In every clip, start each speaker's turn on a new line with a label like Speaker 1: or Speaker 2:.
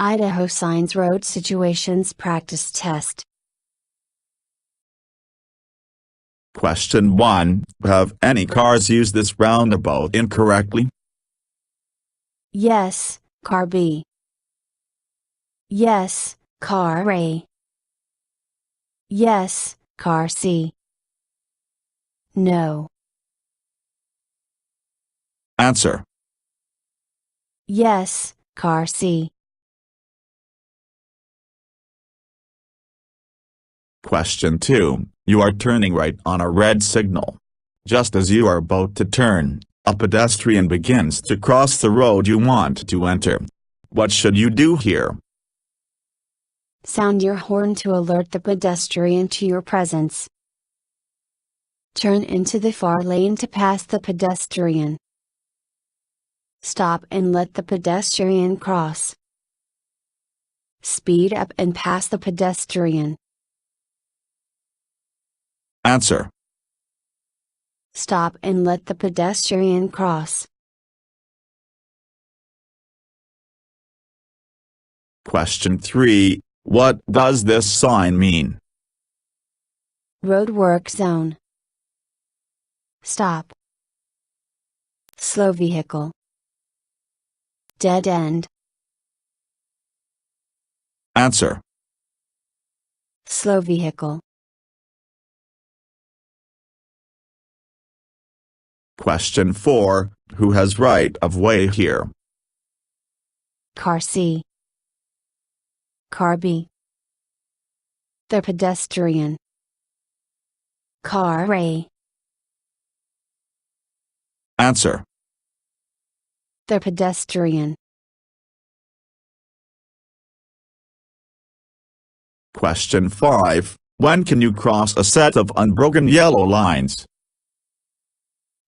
Speaker 1: Idaho Signs Road Situations Practice Test.
Speaker 2: Question 1. Have any cars used this roundabout incorrectly?
Speaker 1: Yes, car B. Yes, car A. Yes, car C. No.
Speaker 2: Answer.
Speaker 1: Yes, car C.
Speaker 2: Question 2. You are turning right on a red signal. Just as you are about to turn, a pedestrian begins to cross the road you want to enter. What should you do here?
Speaker 1: Sound your horn to alert the pedestrian to your presence. Turn into the far lane to pass the pedestrian. Stop and let the pedestrian cross. Speed up and pass the pedestrian.
Speaker 2: Answer.
Speaker 1: Stop and let the pedestrian cross.
Speaker 2: Question 3. What does this sign mean?
Speaker 1: Road work zone. Stop. Slow vehicle. Dead end.
Speaker 2: Answer.
Speaker 1: Slow vehicle.
Speaker 2: Question 4. Who has right of way here?
Speaker 1: Car C. Car B. The pedestrian. Car A.
Speaker 2: Answer.
Speaker 1: The pedestrian.
Speaker 2: Question 5. When can you cross a set of unbroken yellow lines?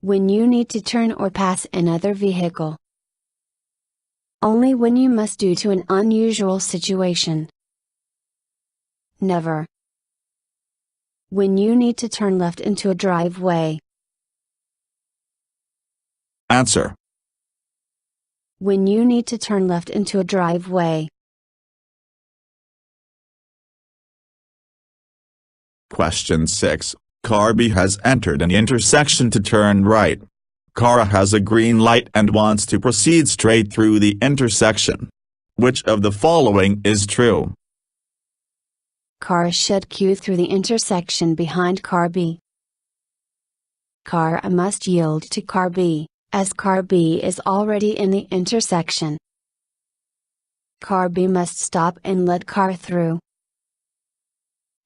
Speaker 1: When you need to turn or pass another vehicle. Only when you must due to an unusual situation. Never. When you need to turn left into a driveway.
Speaker 2: Answer.
Speaker 1: When you need to turn left into a driveway.
Speaker 2: Question 6. Car B has entered an intersection to turn right. Car A has a green light and wants to proceed straight through the intersection. Which of the following is true?
Speaker 1: Car A should queue through the intersection behind car B. Car A must yield to car B, as car B is already in the intersection. Car B must stop and let car through.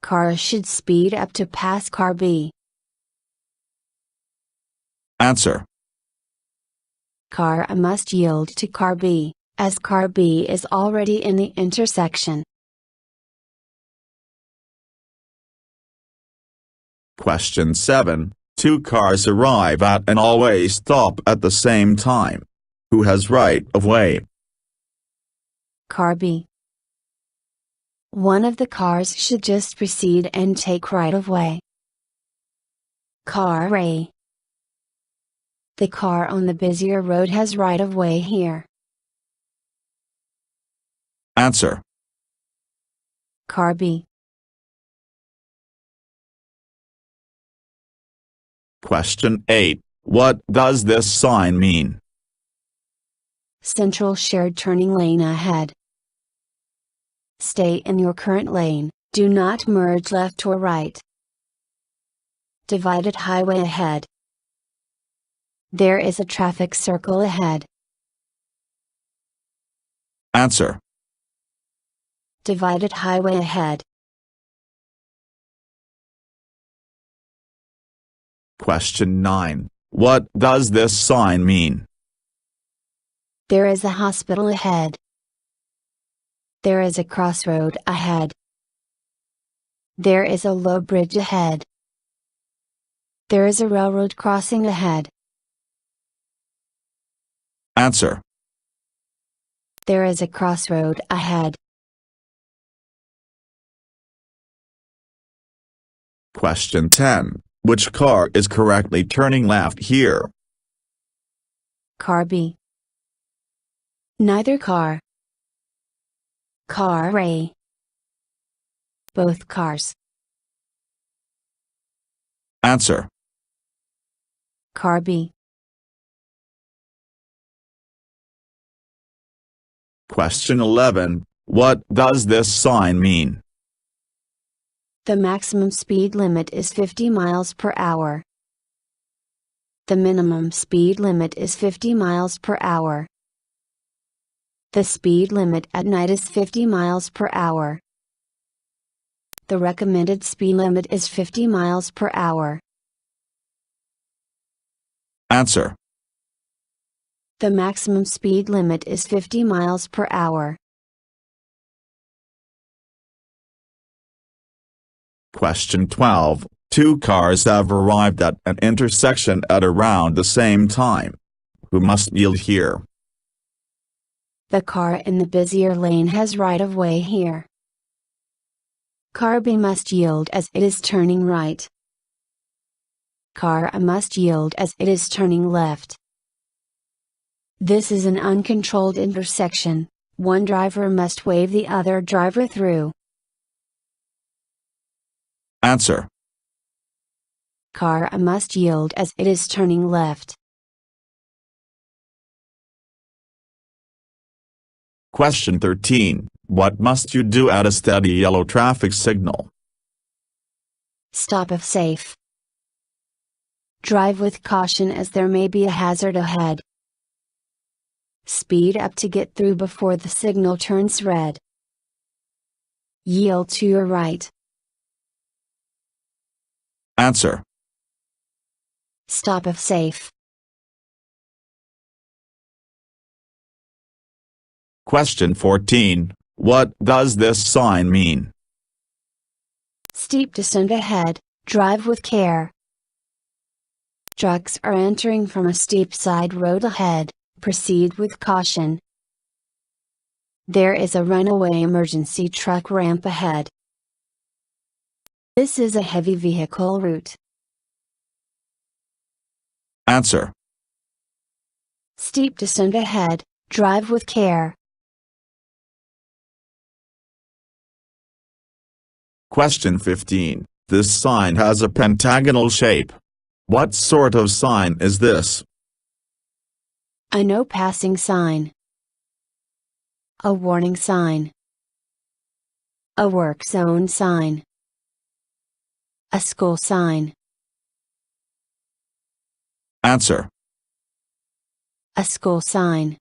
Speaker 1: Car A should speed up to pass car B.
Speaker 2: Answer.
Speaker 1: Car A must yield to car B, as car B is already in the intersection.
Speaker 2: Question 7. Two cars arrive at and always stop at the same time. Who has right of way?
Speaker 1: Car B. One of the cars should just proceed and take right of way. Car A. The car on the busier road has right of way here.
Speaker 2: Answer.
Speaker 1: Car B.
Speaker 2: Question 8. What does this sign mean?
Speaker 1: Central shared turning lane ahead. Stay in your current lane, do not merge left or right. Divided highway ahead. There is a traffic circle ahead.
Speaker 2: Answer.
Speaker 1: Divided highway ahead.
Speaker 2: Question 9. What does this sign mean?
Speaker 1: There is a hospital ahead. There is a crossroad ahead. There is a low bridge ahead. There is a railroad crossing ahead.
Speaker 2: Answer.
Speaker 1: There is a crossroad ahead.
Speaker 2: Question 10. Which car is correctly turning left here?
Speaker 1: Car B. Neither car. Car A. Both cars.
Speaker 2: Answer.
Speaker 1: Car B.
Speaker 2: Question 11. What does this sign mean?
Speaker 1: The maximum speed limit is 50 miles per hour. The minimum speed limit is 50 miles per hour. The speed limit at night is 50 miles per hour. The recommended speed limit is 50 miles per hour.
Speaker 2: Answer.
Speaker 1: The maximum speed limit is 50 miles per hour.
Speaker 2: Question 12. Two cars have arrived at an intersection at around the same time. Who must yield here?
Speaker 1: The car in the busier lane has right-of-way here. Car B must yield as it is turning right. Car A must yield as it is turning left. This is an uncontrolled intersection. One driver must wave the other driver through.
Speaker 2: Answer.
Speaker 1: Car A must yield as it is turning left.
Speaker 2: Question 13. What must you do at a steady yellow traffic signal?
Speaker 1: Stop if safe. Drive with caution as there may be a hazard ahead. Speed up to get through before the signal turns red. Yield to your right.
Speaker 2: Answer.
Speaker 1: Stop if safe.
Speaker 2: Question 14. What does this sign mean?
Speaker 1: Steep descent ahead, drive with care. Trucks are entering from a steep side road ahead, proceed with caution. There is a runaway emergency truck ramp ahead. This is a heavy vehicle route.
Speaker 2: Answer.
Speaker 1: Steep descent ahead, drive with care.
Speaker 2: Question 15. This sign has a pentagonal shape. What sort of sign is this?
Speaker 1: A no passing sign. A warning sign. A work zone sign. A school sign.
Speaker 2: Answer.
Speaker 1: A school sign.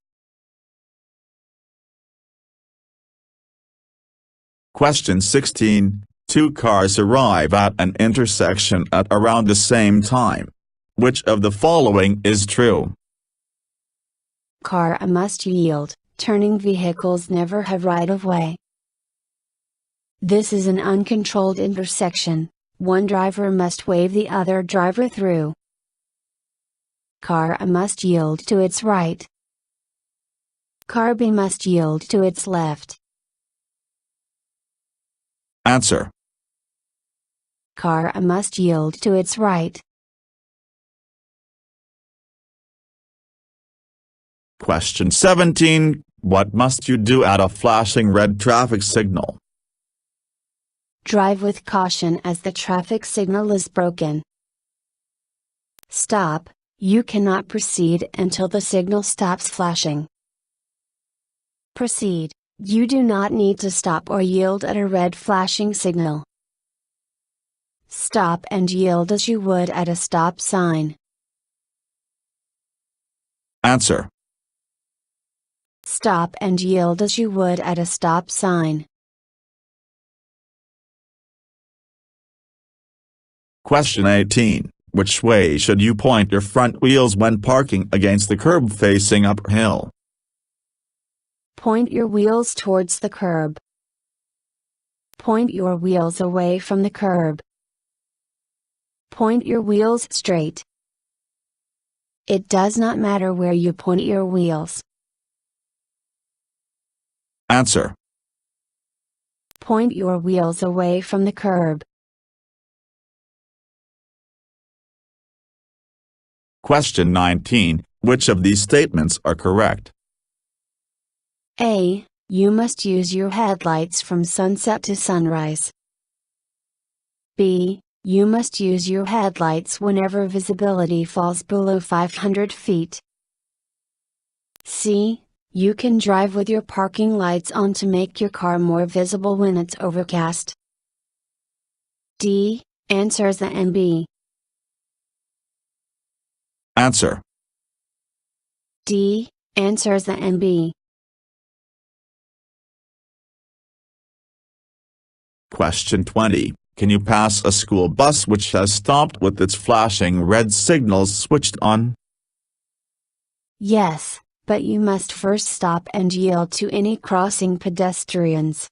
Speaker 2: Question 16. Two cars arrive at an intersection at around the same time. Which of the following is true?
Speaker 1: Car A must yield. Turning vehicles never have right-of-way. This is an uncontrolled intersection. One driver must wave the other driver through. Car A must yield to its right. Car B must yield to its left.
Speaker 2: Answer.
Speaker 1: Car A must yield to its right.
Speaker 2: Question 17. What must you do at a flashing red traffic signal?
Speaker 1: Drive with caution as the traffic signal is broken. Stop. You cannot proceed until the signal stops flashing. Proceed. You do not need to stop or yield at a red flashing signal. Stop and yield as you would at a stop sign.
Speaker 2: Answer.
Speaker 1: Stop and yield as you would at a stop sign.
Speaker 2: Question 18. Which way should you point your front wheels when parking against the curb facing uphill?
Speaker 1: Point your wheels towards the curb. Point your wheels away from the curb. Point your wheels straight. It does not matter where you point your wheels.
Speaker 2: Answer.
Speaker 1: Point your wheels away from the curb.
Speaker 2: Question 19. Which of these statements are correct?
Speaker 1: A. You must use your headlights from sunset to sunrise. B. You must use your headlights whenever visibility falls below 500 feet. C. You can drive with your parking lights on to make your car more visible when it's overcast. D. Answers A and B.
Speaker 2: Answer.
Speaker 1: D. Answers A and B.
Speaker 2: Question 20. Can you pass a school bus which has stopped with its flashing red signals switched on?
Speaker 1: Yes, but you must first stop and yield to any crossing pedestrians.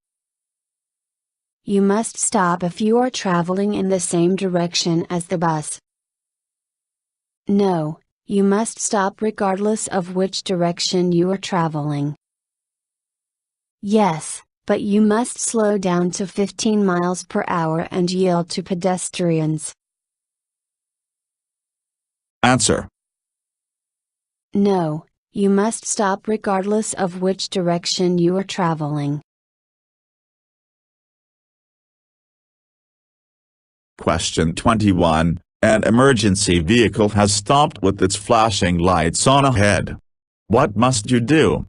Speaker 1: You must stop if you are traveling in the same direction as the bus. No, you must stop regardless of which direction you are traveling. Yes, but you must slow down to 15 miles per hour and yield to pedestrians.
Speaker 2: Answer.
Speaker 1: No, you must stop regardless of which direction you are traveling.
Speaker 2: Question 21. An emergency vehicle has stopped with its flashing lights on ahead. What must you do?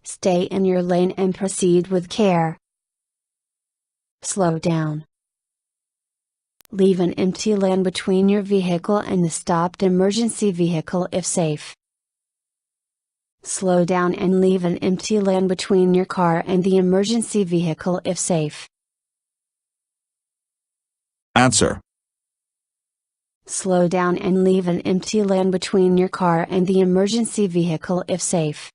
Speaker 1: Stay in your lane and proceed with care. Slow down. Leave an empty lane between your vehicle and the stopped emergency vehicle if safe. Slow down and leave an empty lane between your car and the emergency vehicle if safe.
Speaker 2: Answer.
Speaker 1: Slow down and leave an empty lane between your car and the emergency vehicle if safe.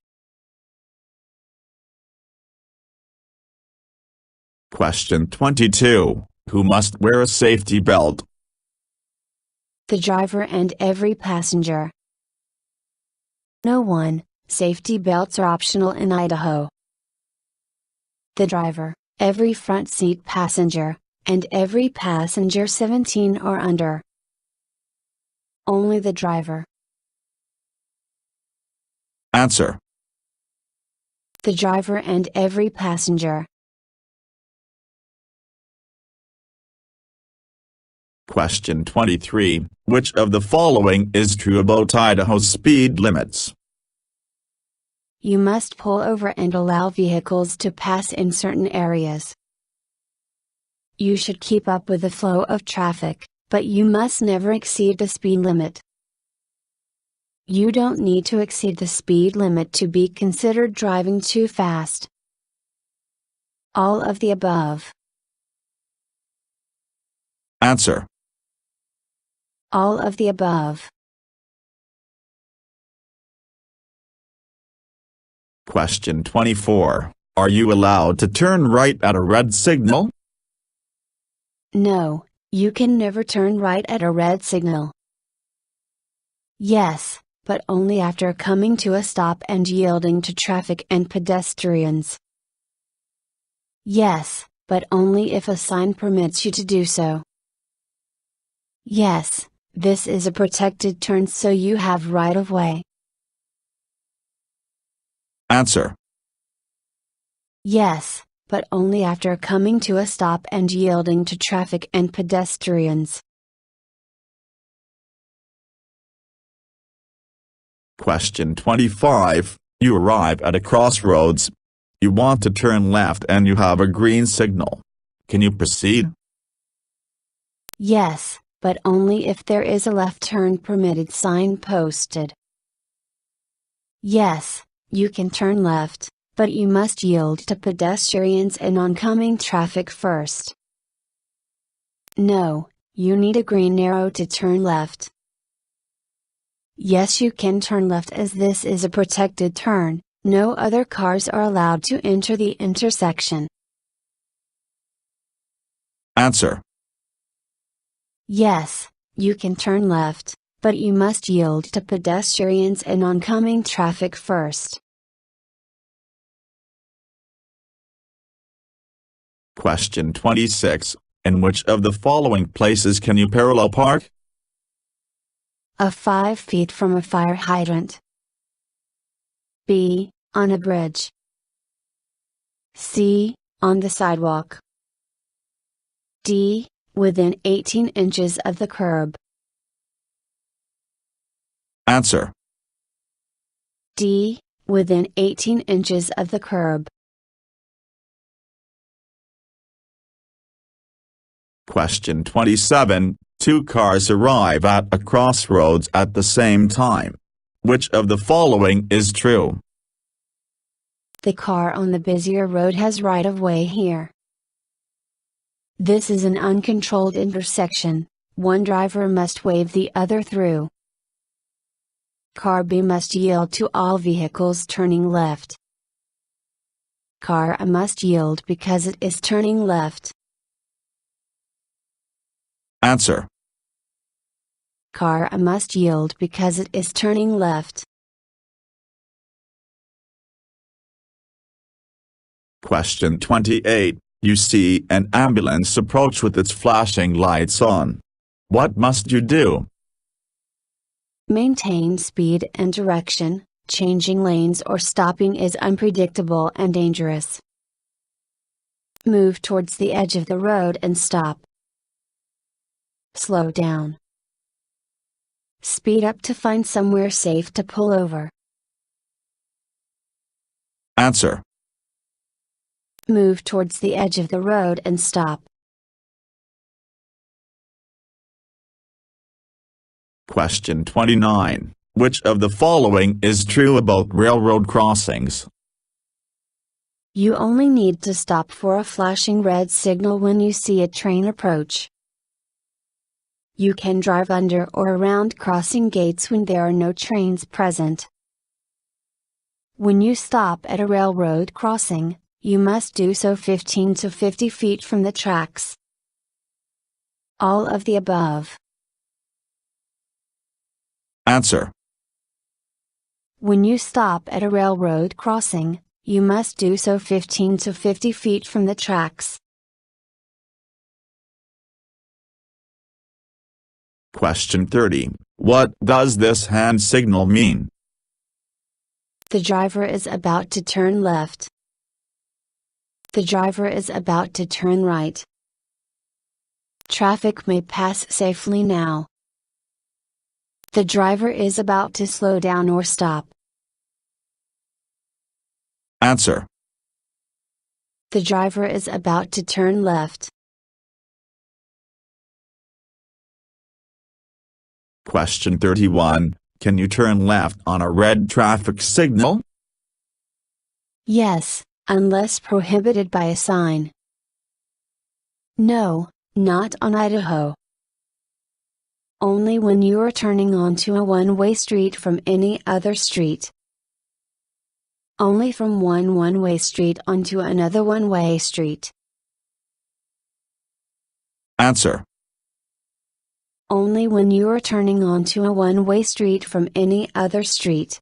Speaker 2: Question 22. Who must wear a safety belt?
Speaker 1: The driver and every passenger. No one. Safety belts are optional in Idaho. The driver, every front seat passenger, and every passenger 17 or under. Only the driver.
Speaker 2: Answer.
Speaker 1: The driver and every passenger.
Speaker 2: Question 23. Which of the following is true about Idaho's speed limits?
Speaker 1: You must pull over and allow vehicles to pass in certain areas. You should keep up with the flow of traffic, but you must never exceed the speed limit. You don't need to exceed the speed limit to be considered driving too fast. All of the above.
Speaker 2: Answer.
Speaker 1: All of the above.
Speaker 2: Question 24. Are you allowed to turn right at a red signal?
Speaker 1: No, you can never turn right at a red signal. Yes, but only after coming to a stop and yielding to traffic and pedestrians. Yes, but only if a sign permits you to do so. Yes, this is a protected turn, so you have right of way.
Speaker 2: Answer.
Speaker 1: Yes, but only after coming to a stop and yielding to traffic and pedestrians.
Speaker 2: Question 25. You arrive at a crossroads. You want to turn left and you have a green signal. Can you proceed?
Speaker 1: Yes, but only if there is a left turn permitted sign posted. Yes, you can turn left, but you must yield to pedestrians and oncoming traffic first. No, you need a green arrow to turn left. Yes, you can turn left as this is a protected turn. No other cars are allowed to enter the intersection.
Speaker 2: Answer.
Speaker 1: Yes, you can turn left, but you must yield to pedestrians and oncoming traffic first.
Speaker 2: Question 26. In which of the following places can you parallel park?
Speaker 1: 5 feet from a fire hydrant. B. On a bridge. C. On the sidewalk. D. Within 18 inches of the curb.
Speaker 2: Answer.
Speaker 1: D. Within 18 inches of the curb.
Speaker 2: Question 27. Two cars arrive at a crossroads at the same time. Which of the following is true?
Speaker 1: The car on the busier road has right of way here. This is an uncontrolled intersection. One driver must wave the other through. Car B must yield to all vehicles turning left. Car A must yield because it is turning left.
Speaker 2: Answer.
Speaker 1: Car A must yield because it is turning left.
Speaker 2: Question 28. You see an ambulance approach with its flashing lights on. What must you do?
Speaker 1: Maintain speed and direction. Changing lanes or stopping is unpredictable and dangerous. Move towards the edge of the road and stop. Slow down. Speed up to find somewhere safe to pull over.
Speaker 2: Answer.
Speaker 1: Move towards the edge of the road and stop.
Speaker 2: Question 29. Which of the following is true about railroad crossings?
Speaker 1: You only need to stop for a flashing red signal when you see a train approach. You can drive under or around crossing gates when there are no trains present. When you stop at a railroad crossing, you must do so 15 to 50 feet from the tracks. All of the above.
Speaker 2: Answer.
Speaker 1: When you stop at a railroad crossing, you must do so 15 to 50 feet from the tracks.
Speaker 2: Question 30. What does this hand signal mean?
Speaker 1: The driver is about to turn left. The driver is about to turn right. Traffic may pass safely now. The driver is about to slow down or stop.
Speaker 2: Answer.
Speaker 1: The driver is about to turn left.
Speaker 2: Question 31. Can you turn left on a red traffic signal?
Speaker 1: Yes, unless prohibited by a sign. No, not on Idaho. Only when you are turning onto a one-way street from any other street. Only from one one-way street onto another one-way street.
Speaker 2: Answer.
Speaker 1: Only when you are turning onto a one-way street from any other street.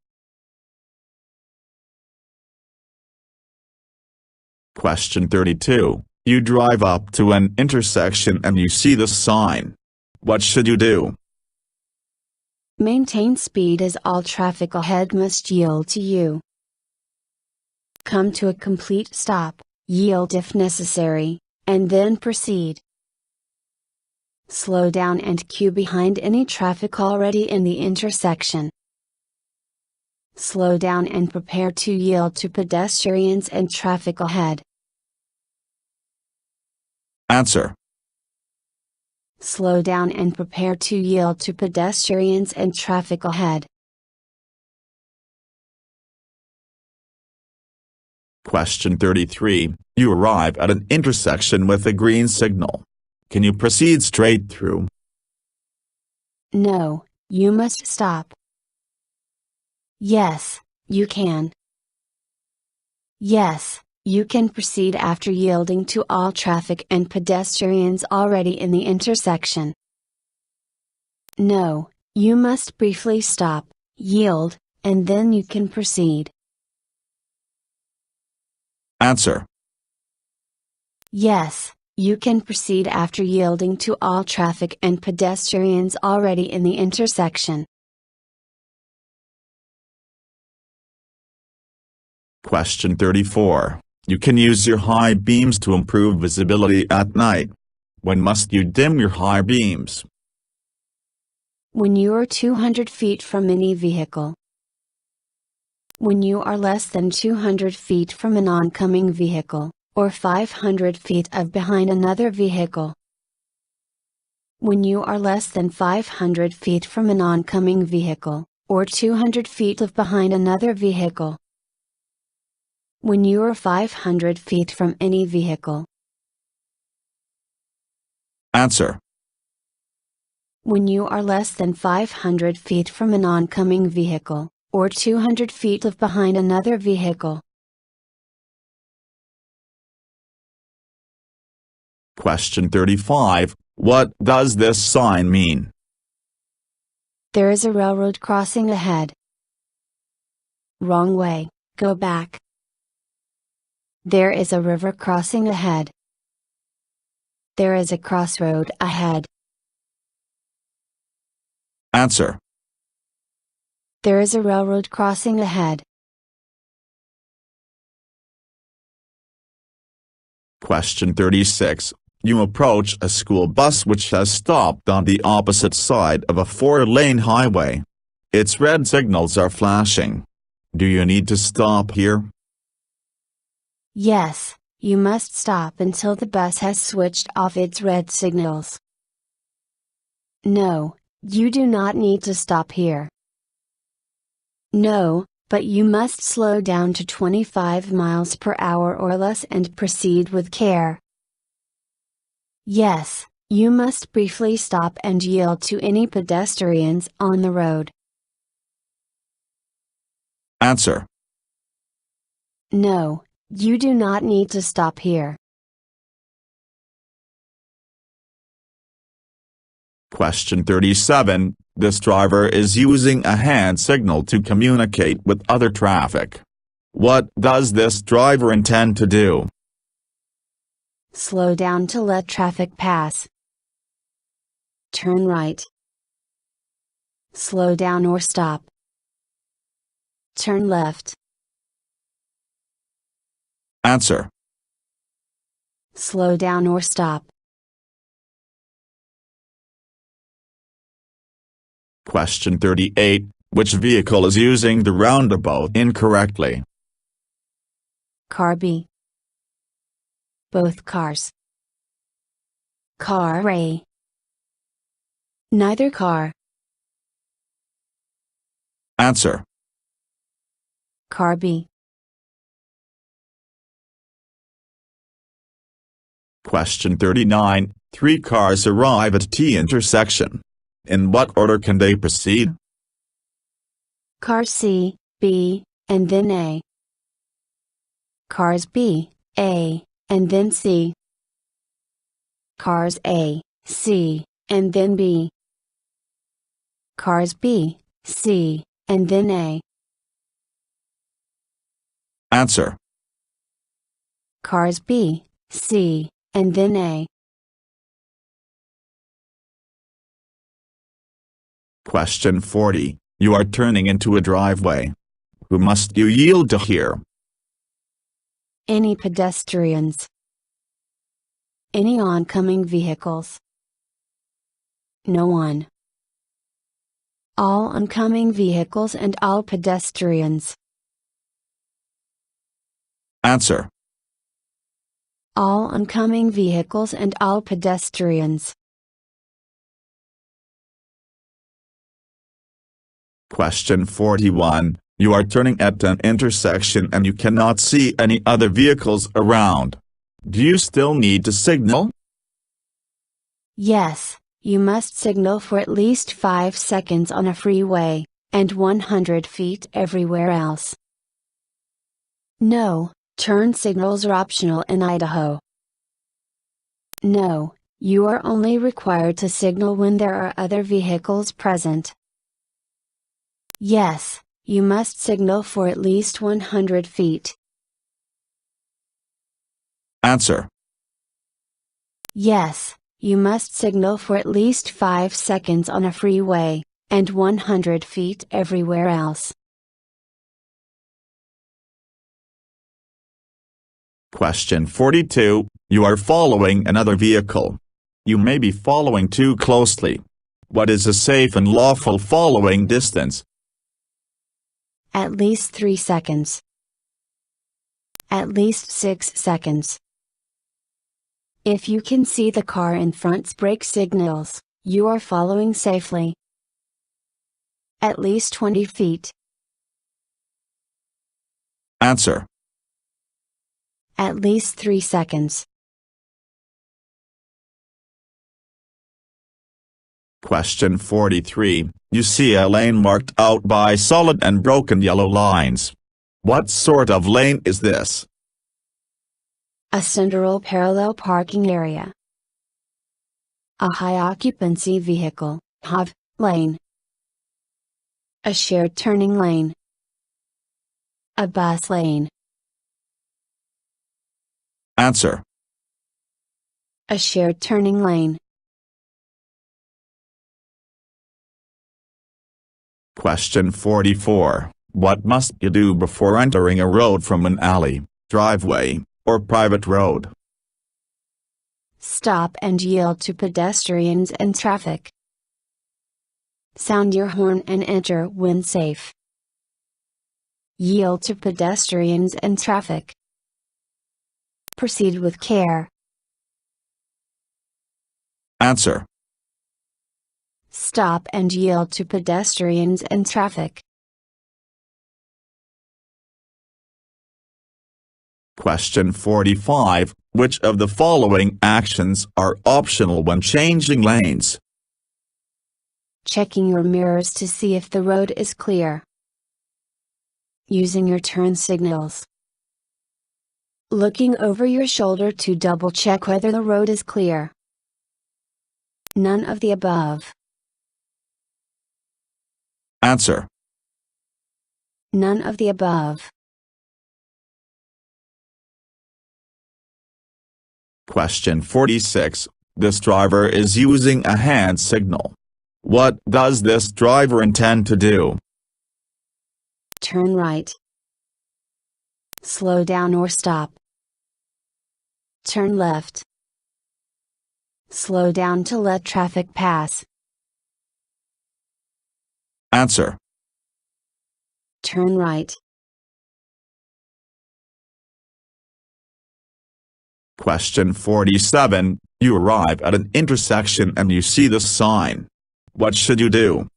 Speaker 2: Question 32. You drive up to an intersection and you see the sign. What should you do?
Speaker 1: Maintain speed as all traffic ahead must yield to you. Come to a complete stop, yield if necessary, and then proceed. Slow down and queue behind any traffic already in the intersection. Slow down and prepare to yield to pedestrians and traffic ahead.
Speaker 2: Answer.
Speaker 1: Slow down and prepare to yield to pedestrians and traffic ahead.
Speaker 2: Question 33. You arrive at an intersection with a green signal. Can you proceed straight through?
Speaker 1: No, you must stop. Yes, you can. Yes, you can proceed after yielding to all traffic and pedestrians already in the intersection. No, you must briefly stop, yield, and then you can proceed.
Speaker 2: Answer.
Speaker 1: Yes, you can proceed after yielding to all traffic and pedestrians already in the intersection.
Speaker 2: Question 34. You can use your high beams to improve visibility at night. When must you dim your high beams?
Speaker 1: When you are 200 feet from any vehicle. When you are less than 200 feet from an oncoming vehicle, or 500 feet of behind another vehicle. When you are less than 500 feet from an oncoming vehicle, or 200 feet of behind another vehicle. When you are 500 feet from any vehicle.
Speaker 2: Answer.
Speaker 1: When you are less than 500 feet from an oncoming vehicle, or 200 feet of behind another vehicle.
Speaker 2: Question 35. What does this sign mean?
Speaker 1: There is a railroad crossing ahead. Wrong way, go back. There is a river crossing ahead. There is a crossroad ahead.
Speaker 2: Answer.
Speaker 1: There is a railroad crossing ahead.
Speaker 2: Question 36. You approach a school bus which has stopped on the opposite side of a 4-lane highway. Its red signals are flashing. Do you need to stop here?
Speaker 1: Yes, you must stop until the bus has switched off its red signals. No, you do not need to stop here. No, but you must slow down to 25 miles per hour or less and proceed with care. Yes, you must briefly stop and yield to any pedestrians on the road.
Speaker 2: Answer.
Speaker 1: No, you do not need to stop here.
Speaker 2: Question 37. This driver is using a hand signal to communicate with other traffic. What does this driver intend to do?
Speaker 1: Slow down to let traffic pass. Turn right. Slow down or stop. Turn left.
Speaker 2: Answer.
Speaker 1: Slow down or stop.
Speaker 2: Question 38. Which vehicle is using the roundabout incorrectly?
Speaker 1: Car B. Both cars. Car A. Neither car.
Speaker 2: Answer.
Speaker 1: Car B.
Speaker 2: Question 39. 3 cars arrive at T intersection. In what order can they proceed?
Speaker 1: Car C, B, and then A. Cars B, A, and then C. Cars A, C, and then B. Cars B, C, and then A.
Speaker 2: Answer.
Speaker 1: Cars B, C, and then A.
Speaker 2: Question 40. You are turning into a driveway. Who must you yield to here?
Speaker 1: Any pedestrians. Any oncoming vehicles. No one. All oncoming vehicles and all pedestrians.
Speaker 2: Answer.
Speaker 1: All oncoming vehicles and all pedestrians.
Speaker 2: Question 41. You are turning at an intersection and you cannot see any other vehicles around. Do you still need to signal?
Speaker 1: Yes, you must signal for at least 5 seconds on a freeway, and 100 feet everywhere else. No, turn signals are optional in Idaho. No, you are only required to signal when there are other vehicles present. Yes, you must signal for at least 100 feet.
Speaker 2: Answer.
Speaker 1: Yes, you must signal for at least 5 seconds on a freeway, and 100 feet everywhere else.
Speaker 2: Question 42. You are following another vehicle. You may be following too closely. What is a safe and lawful following distance?
Speaker 1: At least 3 seconds. At least 6 seconds. If you can see the car in front's brake signals, you are following safely. At least 20 feet.
Speaker 2: Answer.
Speaker 1: At least 3 seconds.
Speaker 2: Question 43. You see a lane marked out by solid and broken yellow lines. What sort of lane is this?
Speaker 1: A central parallel parking area. A high occupancy vehicle, HOV, lane. A shared turning lane. A bus lane.
Speaker 2: Answer.
Speaker 1: A shared turning lane.
Speaker 2: Question 44. What must you do before entering a road from an alley, driveway, or private road?
Speaker 1: Stop and yield to pedestrians and traffic. Sound your horn and enter when safe. Yield to pedestrians and traffic. Proceed with care.
Speaker 2: Answer.
Speaker 1: Stop and yield to pedestrians and traffic.
Speaker 2: Question 45. Which of the following actions are optional when changing lanes?
Speaker 1: Checking your mirrors to see if the road is clear. Using your turn signals. Looking over your shoulder to double check whether the road is clear. None of the above.
Speaker 2: Answer.
Speaker 1: None of the above.
Speaker 2: Question 46. This driver is using a hand signal. What does this driver intend to do?
Speaker 1: Turn right. Slow down or stop. Turn left. Slow down to let traffic pass.
Speaker 2: Answer.
Speaker 1: Turn right.
Speaker 2: Question 47. You arrive at an intersection and you see the sign. What should you do?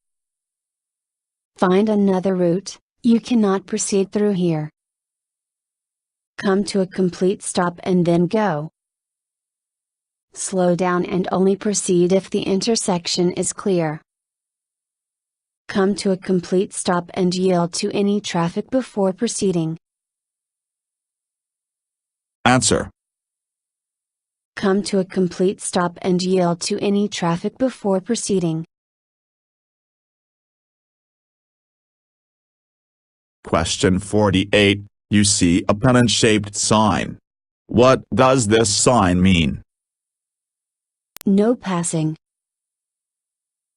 Speaker 1: Find another route. You cannot proceed through here. Come to a complete stop and then go. Slow down and only proceed if the intersection is clear. Come to a complete stop and yield to any traffic before proceeding.
Speaker 2: Answer.
Speaker 1: Come to a complete stop and yield to any traffic before proceeding.
Speaker 2: Question 48. You see a pennant-shaped sign. What does this sign mean?
Speaker 1: No passing.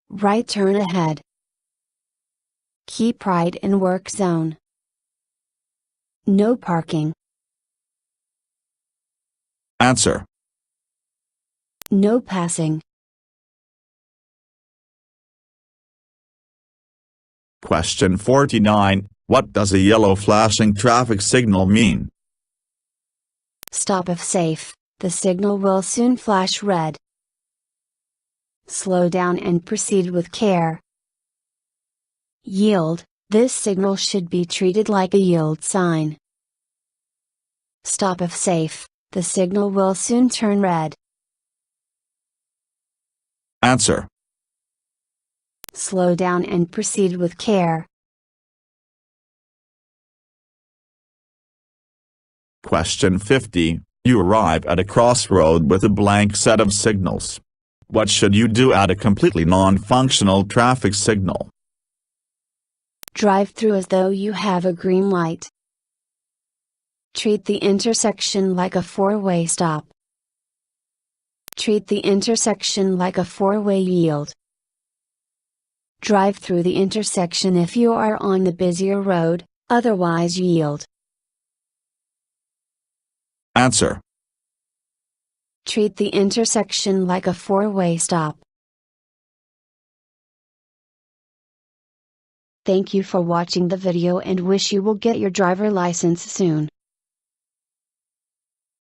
Speaker 1: Right turn ahead. Keep right in work zone. No parking.
Speaker 2: Answer.
Speaker 1: No passing.
Speaker 2: Question 49. What does a yellow flashing traffic signal mean?
Speaker 1: Stop if safe, the signal will soon flash red. Slow down and proceed with care. Yield, this signal should be treated like a yield sign. Stop if safe, the signal will soon turn red.
Speaker 2: Answer.
Speaker 1: Slow down and proceed with care.
Speaker 2: Question 50. You arrive at a crossroad with a blank set of signals. What should you do at a completely non-functional traffic signal?
Speaker 1: Drive through as though you have a green light. Treat the intersection like a four-way stop. Treat the intersection like a four-way yield. Drive through the intersection if you are on the busier road, otherwise yield.
Speaker 2: answer.
Speaker 1: Treat the intersection like a four-way stop. Thank you for watching the video and wish you will get your driver license soon.